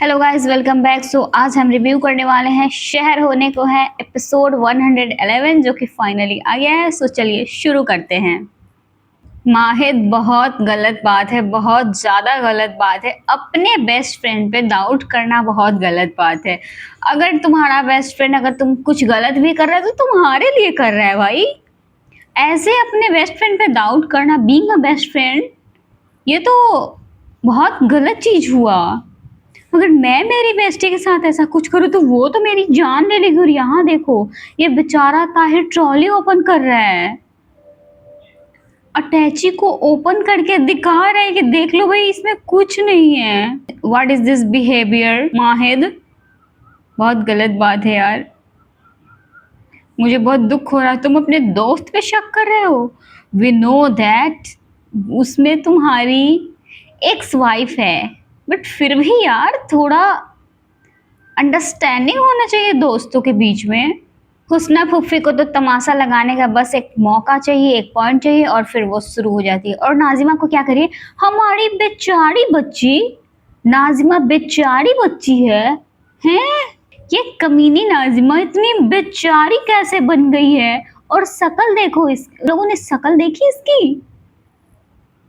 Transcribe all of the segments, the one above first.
Hello guys, welcome back. आज हम review करने वाले हैं शहर होने को है एपिसोड 111 जो कि फाइनली आ गया है। चलिए शुरू करते हैं। माहिद, बहुत गलत बात है, बहुत ज़्यादा गलत बात है। अपने बेस्ट फ्रेंड पे डाउट करना बहुत गलत बात है। अगर तुम्हारा बेस्ट फ्रेंड अगर तुम कुछ गलत भी कर रहा है तो तुम्हारे लिए कर रहा है भाई। ऐसे अपने बेस्ट फ्रेंड पे डाउट करना, बीइंग अ बेस्ट फ्रेंड, ये तो बहुत गलत चीज़ हुआ। अगर मैं मेरी बेस्टी के साथ ऐसा कुछ करूँ तो वो तो मेरी जान ले लेगी। और यहाँ देखो, ये बेचारा ताहिर ट्रॉली ओपन कर रहा है, अटैची को ओपन करके दिखा रहा है कि देख लो भाई, इसमें कुछ नहीं है। What is this behaviour माहिद? बहुत गलत बात है यार। मुझे बहुत दुख हो रहा है, तुम अपने दोस्त पे शक कर रहे हो। वी नो दैट उसमें तुम्हारी एक्स वाइफ है, बट फिर भी यार थोड़ा अंडरस्टैंडिंग होना चाहिए दोस्तों के बीच में। हुस्ना फुफ्फी को तो तमाशा लगाने का बस एक मौका चाहिए, एक पॉइंट चाहिए और फिर वो शुरू हो जाती है। और नाजिमा को क्या करिए, हमारी बेचारी बच्ची, नाजिमा बेचारी बच्ची है। हैं? ये कमीनी नाजिमा इतनी बेचारी कैसे बन गई है? और शकल देखो, इस लोगों ने शकल देखी इसकी,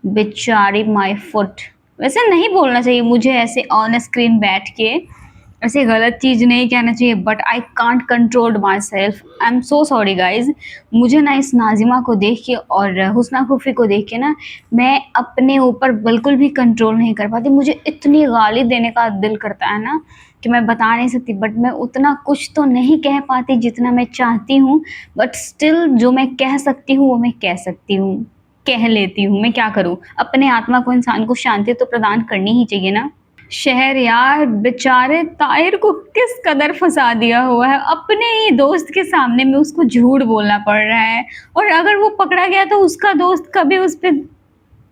बेचारी माय फुट। वैसे नहीं बोलना चाहिए मुझे ऐसे ऑन स्क्रीन बैठ के, ऐसे गलत चीज़ नहीं कहना चाहिए, but I can't control my self. I am so sorry guys. मुझे ना इस नाजिमा को देख के और हुस्ना खुफी को देख के ना, मैं अपने ऊपर बिल्कुल भी कंट्रोल नहीं कर पाती। मुझे इतनी गाली देने का दिल करता है ना कि मैं बता नहीं सकती, बट मैं उतना कुछ तो नहीं कह पाती जितना मैं चाहती हूँ। बट स्टिल जो मैं कह सकती हूँ वो मैं कह सकती हूँ, कह लेती हूँ। मैं क्या करूँ, अपने आत्मा को, इंसान को शांति तो प्रदान करनी ही चाहिए ना। शहर यार, बेचारे ताहिर को किस कदर फंसा दिया हुआ है, अपने ही दोस्त के सामने में उसको झूठ बोलना पड़ रहा है। और अगर वो पकड़ा गया तो उसका दोस्त कभी उस पर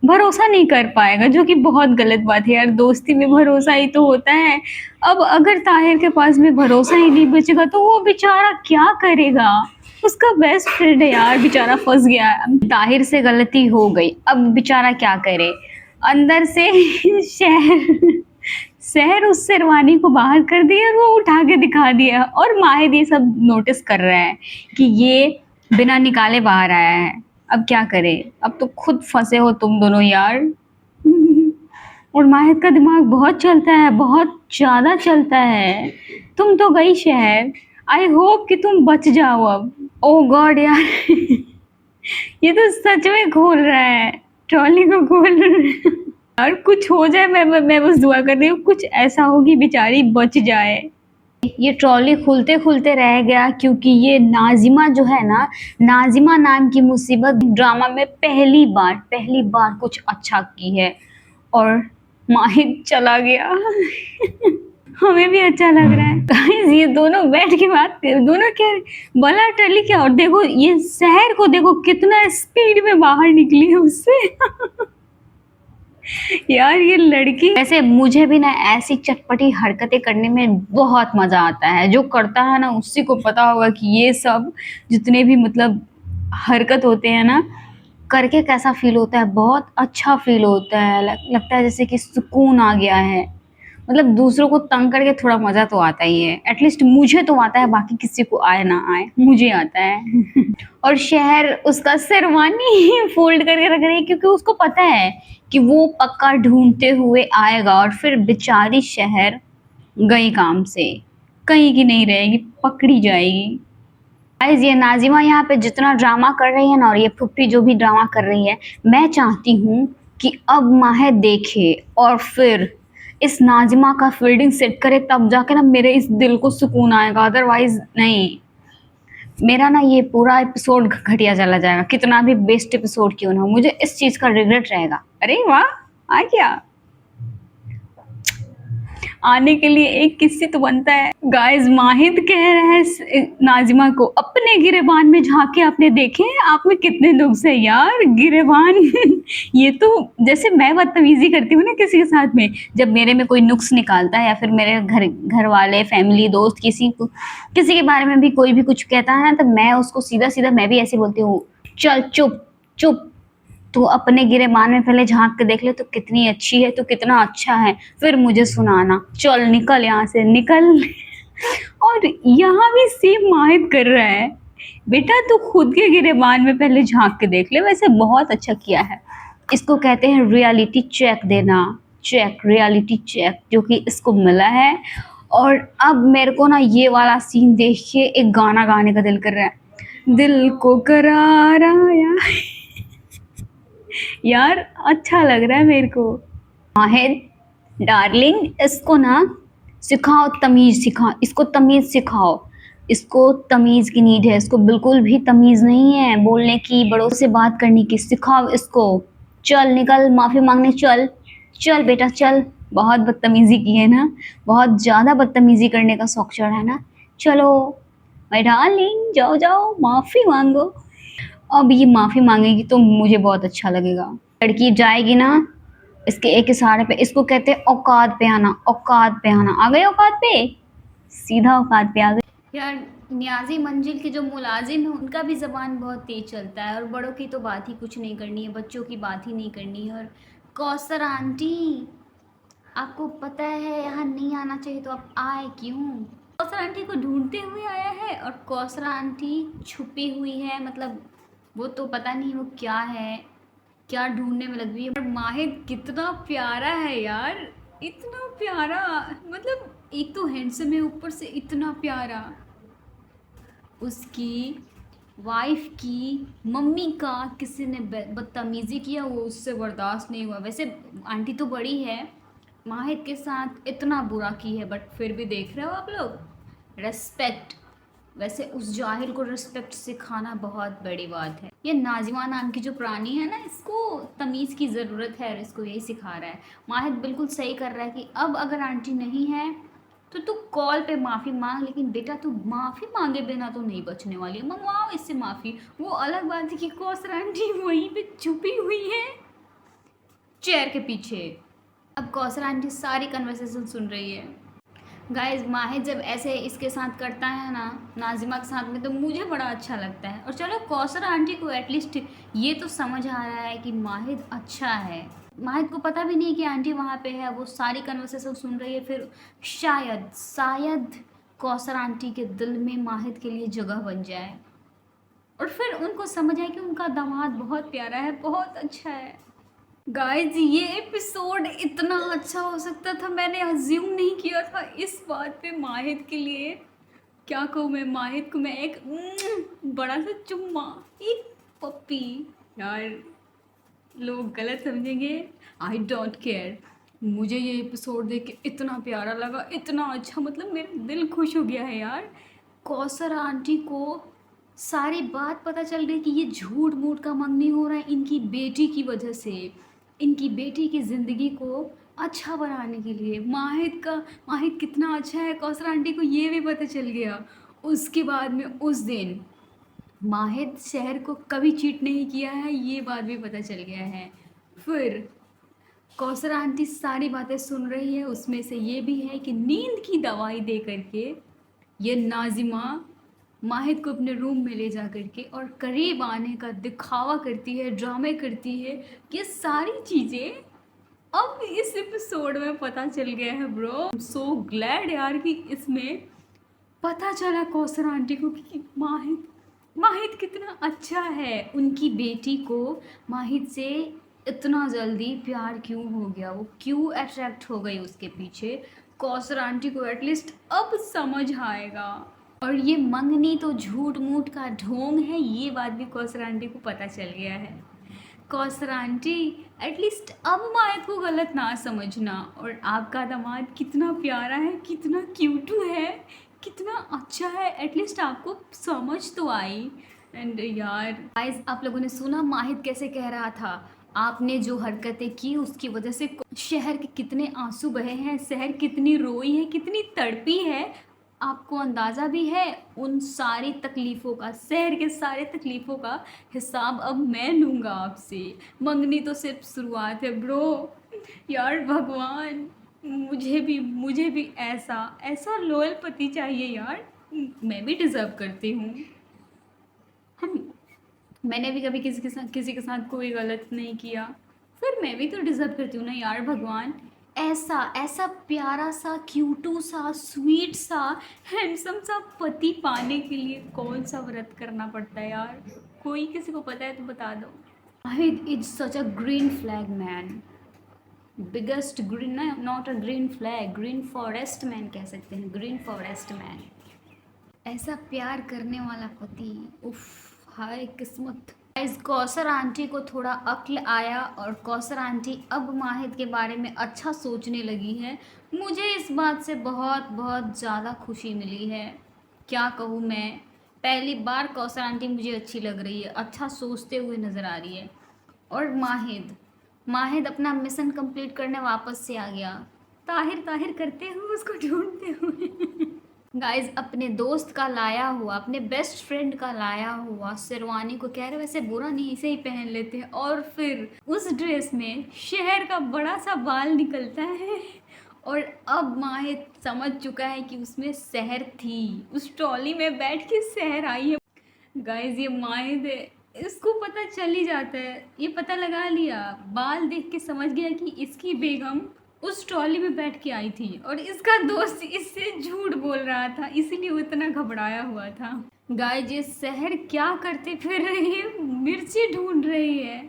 भरोसा नहीं कर पाएगा, जो कि बहुत गलत बात है यार। दोस्ती में भरोसा ही तो होता है। अब अगर ताहिर के पास में भरोसा ही नहीं बचेगा तो वो बेचारा क्या करेगा? उसका बेस्ट फ्रेंड है यार, बेचारा फंस गया। ताहिर से गलती हो गई, अब बेचारा क्या करे? अंदर से शहर शहर उस शेरवानी को बाहर कर दिया और वो उठा के दिखा दिया। और माहिद ये सब नोटिस कर रहा है कि ये बिना निकाले बाहर आया है। अब क्या करे? अब तो खुद फंसे हो तुम दोनों यार। और माहिद का दिमाग बहुत चलता है, बहुत ज़्यादा चलता है। तुम तो गई शहर, आई होप कि तुम बच जाओ अब। ओ गॉड यार, ये तो सच में खोल रहा है, ट्रॉली को खोल रहा है। और कुछ हो जाए, मैं बस दुआ कर रही हूँ कुछ ऐसा हो कि बेचारी बच जाए। ये ट्रॉली खुलते खुलते रह गया क्योंकि ये नाजिमा जो है ना, नाजिमा नाम की मुसीबत ड्रामा में पहली बार कुछ अच्छा की है। और माहिद चला गया। हमें भी अच्छा लग रहा है गाइस। ये दोनों बैठ के बात कर, दोनों कह रहे बला टली क्या। और देखो ये शहर को देखो कितना स्पीड में बाहर निकली है उससे। यार ये लड़की, वैसे मुझे भी ना ऐसी चटपटी हरकतें करने में बहुत मजा आता है। जो करता है ना उसी को पता होगा कि ये सब जितने भी मतलब हरकत होते हैं ना, करके कैसा फील होता है। बहुत अच्छा फील होता है, लगता है जैसे कि सुकून आ गया है। मतलब दूसरों को तंग करके थोड़ा मजा तो आता ही है, एटलीस्ट मुझे तो आता है, बाकी किसी को आए ना आए मुझे आता है। और शहर उसका शेरवानी फोल्ड करके रख रही है क्योंकि उसको पता है कि वो पक्का ढूंढते हुए आएगा। और फिर बेचारी शहर गई काम से, कहीं की नहीं रहेगी, पकड़ी जाएगी। गाइस ये नाजिमा यहाँ पे जितना ड्रामा कर रही है ना, और ये फुप्पी जो भी ड्रामा कर रही है, मैं चाहती हूँ कि अब माहिर देखे और फिर इस नाजिमा का फील्डिंग सेट करे, तब जाके ना मेरे इस दिल को सुकून आएगा। अदरवाइज नहीं, मेरा ना ये पूरा एपिसोड घटिया चला जाएगा, कितना भी बेस्ट एपिसोड क्यों ना हो, मुझे इस चीज का रिग्रेट रहेगा। अरे वाह, आ गया। आने के लिए एक किस्सी तो बनता है। गाइस माहिद कह रहा है नाजिमा को, अपने गिरेबान में झांके आपने देखे आप में कितने नुक्स है यार। गिरेबान ये तो जैसे मैं बदतमीजी करती हूँ ना किसी के साथ में, जब मेरे में कोई नुक्स निकालता है या फिर मेरे घर वाले, फैमिली, दोस्त, किसी के बारे में भी कोई भी कुछ कहता है ना, तो मैं उसको सीधा सीधा मैं भी ऐसे बोलती हूँ, चल चुप चुप, तू अपने गिरेबान में पहले झाँक के देख ले तू कितनी अच्छी है, तू कितना अच्छा है, फिर मुझे सुनाना। चल निकल यहाँ से, निकल। और यहाँ भी सेम माहिर कर रहा है। बेटा तू खुद के गिरेबान में पहले झाँक के देख ले, वैसे बहुत अच्छा किया है। इसको कहते हैं रियलिटी चेक देना, चेक, रियलिटी चेक, जो कि इसको मिला है। और अब मेरे को ना ये वाला सीन देख के एक गाना गाने का दिल कर रहा है। दिल को करार आया। यार अच्छा लग रहा है मेरे को। माहिद डार्लिंग, इसको ना सिखाओ, तमीज सिखा, इसको तमीज सिखाओ। इसको तमीज की नीड है, इसको बिल्कुल भी तमीज नहीं है बोलने की, बड़ों से बात करने की। सिखाओ इसको। चल निकल, माफी मांगने चल। चल बेटा चल। बहुत बदतमीजी की है ना, बहुत ज्यादा बदतमीजी करने का शौक चढ़ा है ना। चलो माय डार्लिंग, जाओ जाओ माफी मांगो। अब ये माफ़ी माँगेगी तो मुझे बहुत अच्छा लगेगा। लड़की जाएगी ना, इसके एक इशारे पे, इसको कहते हैं औकात पे आना, औकात पे आना। आ गए औकात पे? सीधा औकात पे आ गए। यार न्याज़ी मंजिल के जो मुलाजिम हैं उनका भी ज़बान बहुत तेज़ चलता है, और बड़ों की तो बात ही कुछ नहीं करनी है, बच्चों की बात ही नहीं करनी है। और कौसर आंटी, आपको पता है यहाँ नहीं आना चाहिए तो आप आए क्यों? कौसर आंटी को ढूंढते हुए आया है, और कौसर आंटी छुपी हुई है, मतलब वो तो पता नहीं वो क्या है, क्या ढूंढने में लगी है। पर माहिद कितना प्यारा है यार, इतना प्यारा, मतलब एक तो हैंडसम है, ऊपर से इतना प्यारा। उसकी वाइफ की मम्मी का किसी ने बदतमीज़ी किया, वो उससे बर्दाश्त नहीं हुआ। वैसे आंटी तो बड़ी है, माहिद के साथ इतना बुरा की है, बट फिर भी देख रहे हो आप लोग, रेस्पेक्ट। वैसे उस जाहिल को रिस्पेक्ट सिखाना बहुत बड़ी बात है। ये नाजिमा नाम की जो प्राणी है ना, इसको तमीज़ की ज़रूरत है, और इसको यही सिखा रहा है। माहिद बिल्कुल सही कर रहा है कि अब अगर आंटी नहीं है तो तू कॉल पे माफ़ी मांग, लेकिन बेटा तू माफ़ी मांगे बिना तो नहीं बचने वाली है, मंगवाओ इससे माफ़ी। वो अलग बात है कि कौसर आंटी वहीं पे छुपी हुई है चेयर के पीछे। अब कौसर आंटी सारी कन्वर्सेशन सुन रही है। गाइज माहिद जब ऐसे इसके साथ करता है ना, नाजिमा के साथ में, तो मुझे बड़ा अच्छा लगता है। और चलो कौसर आंटी को एटलीस्ट ये तो समझ आ रहा है कि माहिद अच्छा है। माहिद को पता भी नहीं कि आंटी वहाँ पे है, वो सारी कन्वर्सेशन सुन रही है। फिर शायद शायद कौसर आंटी के दिल में माहिद के लिए जगह बन जाए, और फिर उनको समझ आए कि उनका दामाद बहुत प्यारा है, बहुत अच्छा है। गाइज ये एपिसोड इतना अच्छा हो सकता था, मैंने अज्यूम नहीं किया था इस बात पे माहिद के लिए। क्या कहूँ मैं, माहिद को मैं एक बड़ा सा चुम्मा, एक पप्पी। यार लोग गलत समझेंगे, आई डोंट केयर। मुझे ये एपिसोड देख के इतना प्यारा लगा, इतना अच्छा, मतलब मेरा दिल खुश हो गया है यार। कौसर आंटी को सारी बात पता चल रही कि ये झूठ मूठ का मंगनी हो रहा है इनकी बेटी की वजह से, इनकी बेटी की ज़िंदगी को अच्छा बनाने के लिए। माहिद कितना अच्छा है, कौसर आंटी को ये भी पता चल गया। उसके बाद में उस दिन माहिद शहर को कभी चीट नहीं किया है, ये बात भी पता चल गया है। फिर कौसर आंटी सारी बातें सुन रही है, उसमें से ये भी है कि नींद की दवाई दे करके ये नाजिमा माहिद को अपने रूम में ले जा करके और करीब आने का दिखावा करती है, ड्रामे करती है। ये सारी चीज़ें अब इस एपिसोड में पता चल गया है bro. I am so glad यार कि इसमें पता चला कौसर आंटी को कि माहिद माहिद कितना अच्छा है। उनकी बेटी को माहिद से इतना जल्दी प्यार क्यों हो गया, वो क्यों अट्रैक्ट हो गई उसके पीछे, कौसर आंटी को एटलीस्ट अब समझ आएगा। और ये मंगनी तो झूठ मूठ का ढोंग है, ये बात भी कौसर आंटी को पता चल गया है। कौसर आंटी एटलीस्ट अब माहिद को गलत ना समझना, और आपका दामाद कितना प्यारा है, कितना क्यूटू है, कितना अच्छा है, एटलीस्ट आपको समझ तो आई। एंड यार गाइस, आप लोगों ने सुना माहिद कैसे कह रहा था, आपने जो हरकतें की उसकी वजह से शहर के कितने आंसू बहे हैं, शहर कितनी रोई है, कितनी तड़पी है। आपको अंदाज़ा भी है उन सारी तकलीफ़ों का, शहर के सारे तकलीफ़ों का हिसाब अब मैं लूँगा आपसे। मंगनी तो सिर्फ शुरुआत है ब्रो। यार भगवान, मुझे भी ऐसा ऐसा लोयल पति चाहिए यार, मैं भी डिज़र्व करती हूँ। हम मैंने भी कभी किसी के साथ कोई गलत नहीं किया, फिर मैं भी तो डिज़र्व करती हूँ ना यार भगवान। ऐसा ऐसा प्यारा सा, क्यूटू सा, स्वीट सा, हैंडसम सा पति पाने के लिए कौन सा व्रत करना पड़ता है यार? कोई किसी को पता है तो बता दो। Ahid is such a green flag man. Biggest green ना, not a green flag, green forest man कह सकते हैं, ग्रीन फॉरेस्ट मैन। ऐसा प्यार करने वाला पति, उफ, हाय किस्मत। गाइस कौसर आंटी को थोड़ा अक्ल आया और कौसर आंटी अब माहिद के बारे में अच्छा सोचने लगी है। मुझे इस बात से बहुत बहुत ज़्यादा खुशी मिली है। क्या कहूँ मैं, पहली बार कौसर आंटी मुझे अच्छी लग रही है, अच्छा सोचते हुए नज़र आ रही है। और माहिद माहिद अपना मिशन कंप्लीट करने वापस से आ गया, ताहिर ताहिर करते हुए उसको ढूंढते हुए। गाइज अपने दोस्त का लाया हुआ, अपने बेस्ट फ्रेंड का लाया हुआ शेरवानी को कह रहे वैसे बुरा नहीं, इसे ही पहन लेते हैं, और फिर उस ड्रेस में शहर का बड़ा सा बाल निकलता है। और अब माहिद समझ चुका है कि उसमें शहर थी, उस ट्रॉली में बैठ के शहर आई है। गाइज ये माहिद है, इसको पता चल ही जाता है, ये पता लगा लिया, बाल देख के समझ गया कि इसकी बेगम उस ट्रॉली में बैठ के आई थी और इसका दोस्त इससे झूठ बोल रहा था, इसीलिए वो इतना घबराया हुआ था। गाइज ये शहर क्या करते फिर रही है, मिर्ची ढूंढ रही है।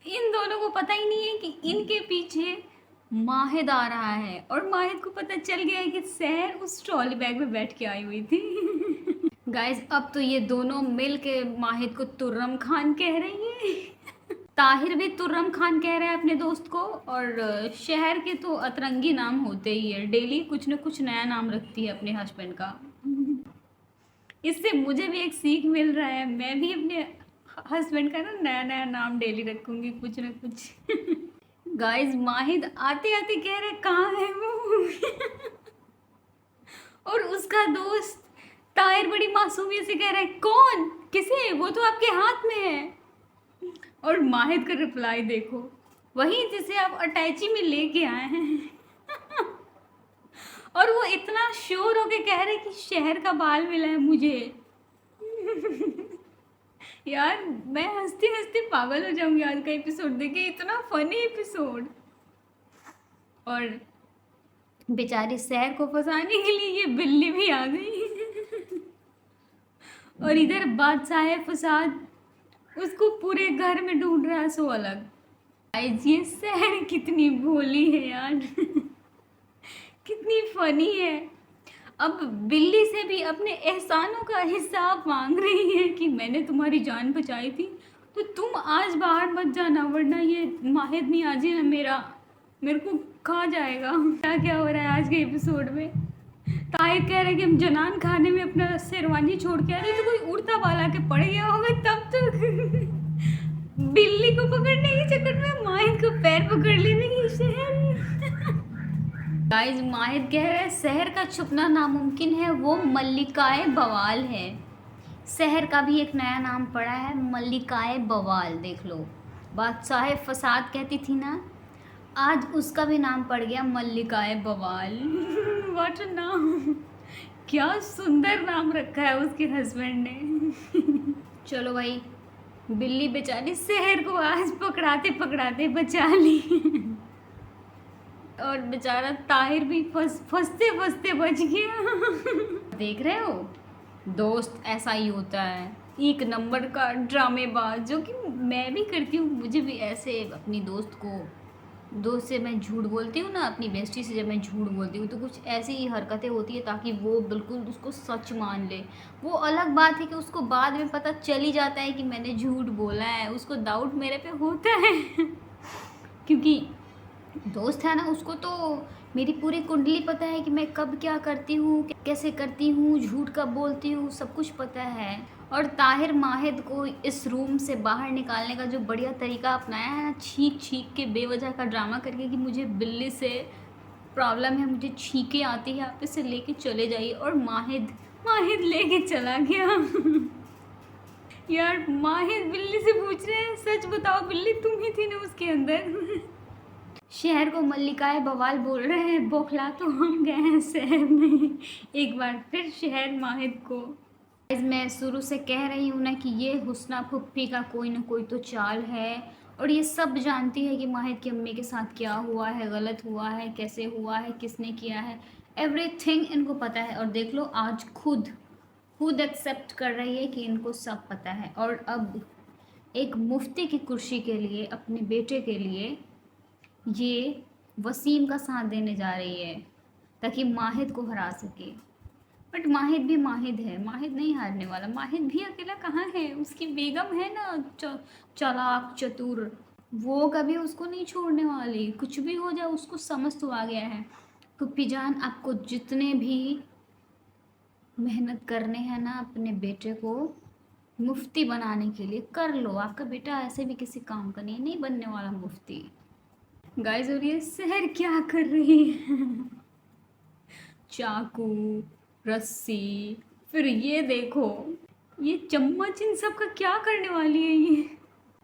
इन दोनों को पता ही नहीं है कि इनके पीछे माहिद आ रहा है, और माहिद को पता चल गया है कि शहर उस ट्रॉली बैग में बैठ के आई हुई थी। गाइज अब तो ये दोनों मिल के माहिद को तुर्रम खान कह रही है। ताहिर भी तुर्रम खान कह रहा है अपने दोस्त को, और शहर के तो अतरंगी नाम होते ही है, डेली कुछ न कुछ नया नाम रखती है अपने हस्बैंड का। इससे मुझे भी एक सीख मिल रहा है, मैं भी अपने हस्बैंड का ना नया नया नाम डेली रखूंगी कुछ न कुछ। गाइज माहिद आते आते कह रहे कहाँ है वो। और उसका दोस्त ताहिर बड़ी मासूमियत से कह रहा है कौन, किसे, वो तो आपके हाथ में है। और माहिद का रिप्लाई देखो, वही जिसे आप अटैची में लेके आए हैं। और वो इतना श्योर होके कह रहे कि शहर का बाल मिला है मुझे। यार मैं हंसते हंसते पागल हो जाऊंगी आज का एपिसोड देख के, इतना फनी एपिसोड। और बेचारी शहर को फंसाने के लिए ये बिल्ली भी आ गई। और इधर बादशाह फसाद उसको पूरे घर में ढूंढ रहा है, सो अलग। गाइस ये शहर कितनी भोली है यार। कितनी फनी है। अब बिल्ली से भी अपने एहसानों का हिसाब मांग रही है कि मैंने तुम्हारी जान बचाई थी, तो तुम आज बाहर मत जाना, वरना ये माहिद नहीं आज ही ना मेरे को खा जाएगा। क्या क्या हो रहा है आज के एपिसोड में। ताहिर कह रहे कि हम जनान खाने में अपना शेरवानी छोड़ के आ रहे, तो कोई उड़ता बाला के पड़ गया होगा तब तक। बिल्ली को पकड़ने के चक्कर में माहिद को पैर पकड़ लेने की शहर। गाइस माहिद कह रहे हैं शहर का छुपना नामुमकिन है, वो मल्लिकाए बवाल है। शहर का भी एक नया नाम पड़ा है, मल्लिकाए बवाल, देख लो। बादशाह फसाद कहती थी ना, आज उसका भी नाम पड़ गया मल्लिकाए बवाल। व्हाट अ नाम, क्या सुंदर नाम रखा है उसके हस्बैंड ने। चलो भाई, बिल्ली बेचारी शहर को आज पकड़ाते पकड़ाते बचा ली। और बेचारा ताहिर भी फंसते फंसते बच गया। देख रहे हो, दोस्त ऐसा ही होता है, एक नंबर का ड्रामेबाज, जो कि मैं भी करती हूँ। मुझे भी ऐसे अपनी दोस्त से मैं झूठ बोलती हूँ ना, अपनी बेस्टी से जब मैं झूठ बोलती हूँ तो कुछ ऐसी ही हरकतें होती है ताकि वो बिल्कुल उसको सच मान ले। वो अलग बात है कि उसको बाद में पता चल ही जाता है कि मैंने झूठ बोला है, उसको डाउट मेरे पे होता है। क्योंकि दोस्त है ना, उसको तो मेरी पूरी कुंडली पता है कि मैं कब क्या करती हूँ, कैसे करती हूँ, झूठ कब बोलती हूँ, सब कुछ पता है। और ताहिर माहिद को इस रूम से बाहर निकालने का जो बढ़िया तरीका अपनाया है ना, छींक छींक के बेवजह का ड्रामा करके कि मुझे बिल्ली से प्रॉब्लम है, मुझे छींकें आती है, आप इसे लेके चले जाइए। और माहिद लेके चला गया। यार माहिद बिल्ली से पूछ रहे हैं सच बताओ बिल्ली तुम ही थी ना उसके अंदर। शहर को मल्लिकाए बवाल बोल रहे हैं, बौखला तो हम गए हैं शहर में। एक बार फिर शहर माहिद को गाइस मैं शुरू से कह रही हूँ ना कि ये हुस्ना फुप्पी का कोई ना कोई तो चाल है, और ये सब जानती है कि माहिद की अम्मी के साथ क्या हुआ है, गलत हुआ है, कैसे हुआ है, किसने किया है, एवरीथिंग इनको पता है। और देख लो आज खुद खुद एक्सेप्ट कर रही है कि इनको सब पता है, और अब एक मुफ्ती की कुर्सी के लिए, अपने बेटे के लिए ये वसीम का साथ देने जा रही है ताकि माहिद को हरा सके। बट माहिद भी माहिद है, माहिद नहीं हारने वाला। माहिद भी अकेला कहाँ है, उसकी बेगम है ना चालाक चतुर, वो कभी उसको नहीं छोड़ने वाली। कुछ भी हो जाए उसको समझ तो आ गया है। कुप्पी जान, आपको जितने भी मेहनत करने हैं ना अपने बेटे को मुफ्ती बनाने के लिए, कर लो। आपका बेटा ऐसे भी किसी काम का नहीं बनने वाला मुफ्ती। गाइस और ये शहर क्या कर रही है चाकू, रस्सी, फिर ये देखो ये चम्मच, इन सब का क्या करने वाली है ये।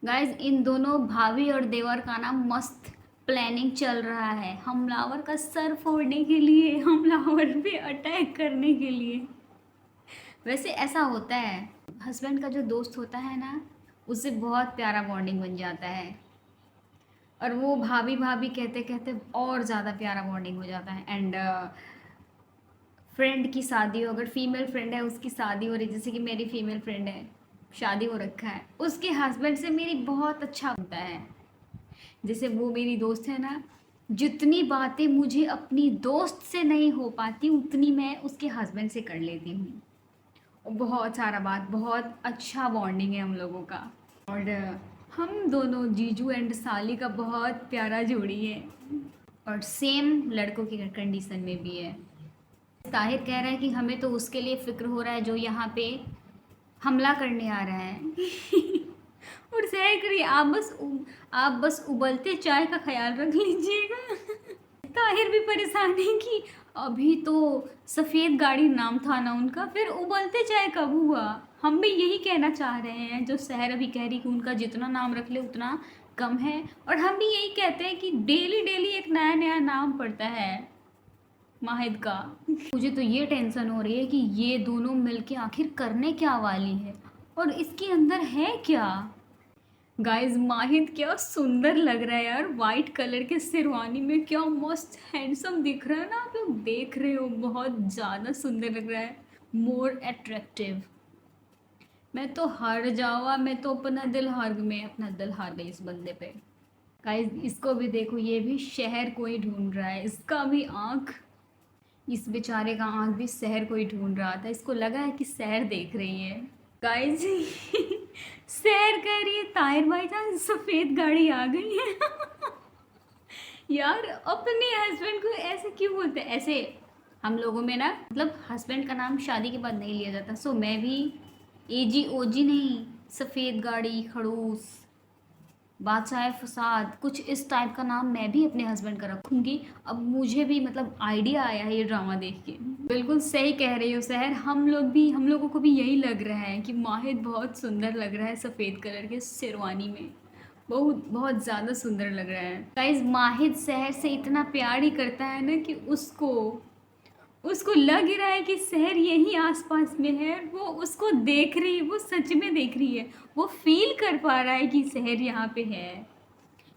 गाइस इन दोनों भाभी और देवर का ना मस्त प्लानिंग चल रहा है, हमलावर का सर फोड़ने के लिए, हमलावर पे अटैक करने के लिए। वैसे ऐसा होता है, हस्बैंड का जो दोस्त होता है ना, उससे बहुत प्यारा बॉन्डिंग बन जाता है, और वो भाभी भाभी कहते कहते और ज़्यादा प्यारा बॉन्डिंग हो जाता है। एंड फ्रेंड की शादी हो, अगर फीमेल फ्रेंड है उसकी शादी हो रही, जैसे कि मेरी फीमेल फ्रेंड है, शादी हो रखा है, उसके हस्बैंड से मेरी बहुत अच्छा होता है। जैसे वो मेरी दोस्त है ना, जितनी बातें मुझे अपनी दोस्त से नहीं हो पाती उतनी मैं उसके हस्बैंड से कर लेती हूँ। और बहुत सारा बात, बहुत अच्छा बॉन्डिंग है हम लोगों का। और हम दोनों जीजू एंड साली का बहुत प्यारा जोड़ी है, और सेम लड़कों की कंडीशन में भी है। ताहिर कह रहा है कि हमें तो उसके लिए फ़िक्र हो रहा है जो यहाँ पे हमला करने आ रहा है और सह करिए, आप बस उबलते चाय का ख्याल रख लीजिएगा ताहिर भी परेशान है कि अभी तो सफ़ेद गाड़ी नाम था ना उनका, फिर उबलते चाय कब हुआ। हम भी यही कहना चाह रहे हैं जो शहर अभी कह रही कि उनका जितना नाम रख ले उतना कम है, और हम भी यही कहते हैं कि डेली डेली एक नया नया नाम पड़ता है माहिद का। मुझे तो ये टेंशन हो रही है कि ये दोनों मिलके आखिर करने क्या वाली है, और इसके अंदर है क्या। गाइस माहिद क्या सुंदर लग रहा है यार, वाइट कलर के शेरवानी में क्या मस्त हैंडसम दिख रहा है ना, आप लोग देख रहे हो, बहुत ज़्यादा सुंदर लग रहा है, मोर अट्रैक्टिव। मैं तो हार जावा, मैं तो अपना दिल हार गई इस बंदे पे। गाइस इसको भी देखो, ये भी शहर को ही ढूंढ रहा है, इसका भी आँख, इस बेचारे का आँख भी शहर को ही ढूंढ रहा था, इसको लगा है कि शहर देख रही है। गाइस शहर कह रही है ताहिर भाईजान सफ़ेद गाड़ी आ गई है यार अपने हस्बैंड को ऐसे क्यों बोलते हैं। ऐसे हम लोगों में ना, मतलब हस्बैंड का नाम शादी के बाद नहीं लिया जाता, सो मैं भी एजी ओजी नहीं, सफ़ेद गाड़ी, खड़ूस, बादशाह फसाद, कुछ इस टाइप का नाम मैं भी अपने हस्बैंड का रखूँगी। अब मुझे भी मतलब आइडिया आया है ये ड्रामा देख के। बिल्कुल सही कह रही हो सहर, हम लोगों को भी यही लग रहा है कि माहिद बहुत सुंदर लग रहा है सफ़ेद कलर के शेरवानी में, बहुत बहुत ज़्यादा सुंदर लग रहा है। गाइस माहिद शहर से इतना प्यार ही करता है ना कि उसको उसको लग ही रहा है कि शहर यहीं आसपास में है, वो उसको देख रही है, वो सच में देख रही है, वो फील कर पा रहा है कि शहर यहाँ पे है।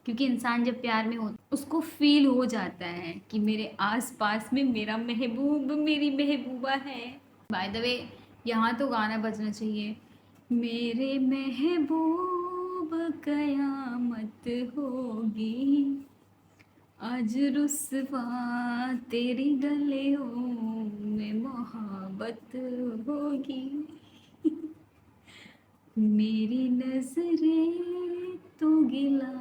क्योंकि इंसान जब प्यार में हो उसको फील हो जाता है कि मेरे आसपास में मेरा महबूब, मेरी महबूबा है। बाय द वे यहाँ तो गाना बजना चाहिए, मेरे महबूब कयामत होगी, आज रुसवा तेरी गलियों में मोहब्बत होगी मेरी नजरें तो गिला।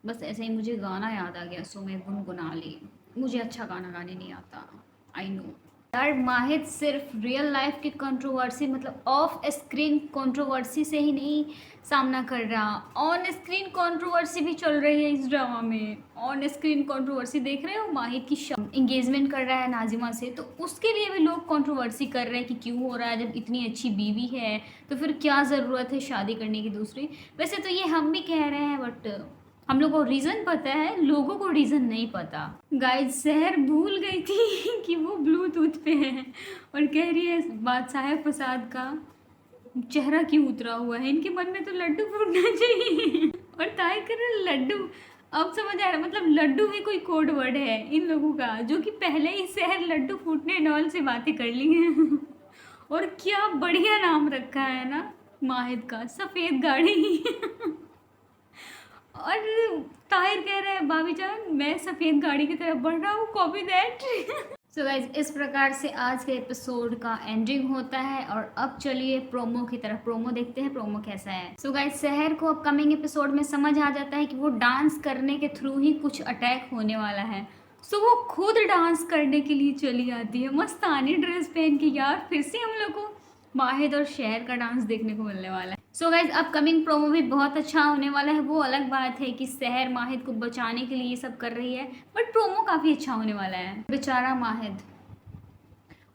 बस ऐसे ही मुझे गाना याद आ गया, सो मैं गुनगुना ली। मुझे अच्छा गाना गाने नहीं आता, आई नो यार। माहिद सिर्फ रियल लाइफ की कंट्रोवर्सी, मतलब ऑफ स्क्रीन कंट्रोवर्सी से ही नहीं सामना कर रहा, ऑन स्क्रीन कंट्रोवर्सी भी चल रही है इस ड्रामा में। ऑन स्क्रीन कंट्रोवर्सी देख रहे हो, माहिद की इंगेजमेंट कर रहा है नाजिमा से, तो उसके लिए भी लोग कंट्रोवर्सी कर रहे हैं कि क्यों हो रहा है, जब इतनी अच्छी बीवी है तो फिर क्या ज़रूरत है शादी करने की दूसरी। वैसे तो ये हम भी कह रहे हैं, बट हम लोग को रीज़न पता है, लोगों को रीज़न नहीं पता। गाइस सहर भूल गई थी कि वो ब्लूटूथ पे है और कह रही है बादशाह फसाद का चेहरा क्यों उतरा हुआ है, इनके मन में तो लड्डू फूटना चाहिए। और ताई कर रहे लड्डू, अब समझ आ रहा मतलब लड्डू भी कोई कोड वर्ड है इन लोगों का, जो कि पहले ही शहर लड्डू फूटने नॉल से बातें कर ली हैं। और क्या बढ़िया नाम रखा है ना माहिद का, सफ़ेद गाड़ी। और ताहिर कह रहा है भाभी जान मैं सफ़ेद गाड़ी की तरफ बढ़ रहा हूँ, कॉपी दैट। सो गाइज इस प्रकार से आज के एपिसोड का एंडिंग होता है और अब चलिए प्रोमो की तरफ, प्रोमो देखते हैं प्रोमो कैसा है। सो गाइज शहर को अपकमिंग एपिसोड में समझ आ जाता है कि वो डांस करने के थ्रू ही कुछ अटैक होने वाला है। सो वो खुद डांस करने के लिए चली आती है मस्तानी ड्रेस पहन के। यार फिर से हम लोग को माहिद और शहर का डांस देखने को मिलने वाला है। सो गाइज अपकमिंग प्रोमो भी बहुत अच्छा होने वाला है। वो अलग बात है कि शहर माहिद को बचाने के लिए ये सब कर रही है, बट प्रोमो काफ़ी अच्छा होने वाला है। बेचारा माहिद,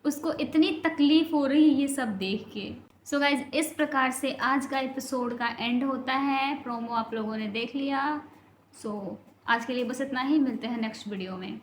उसको इतनी तकलीफ हो रही है ये सब देख के। सो गाइज इस प्रकार से आज का एपिसोड का एंड होता है। प्रोमो आप लोगों ने देख लिया। सो आज के लिए बस इतना ही, मिलते हैं नेक्स्ट वीडियो में।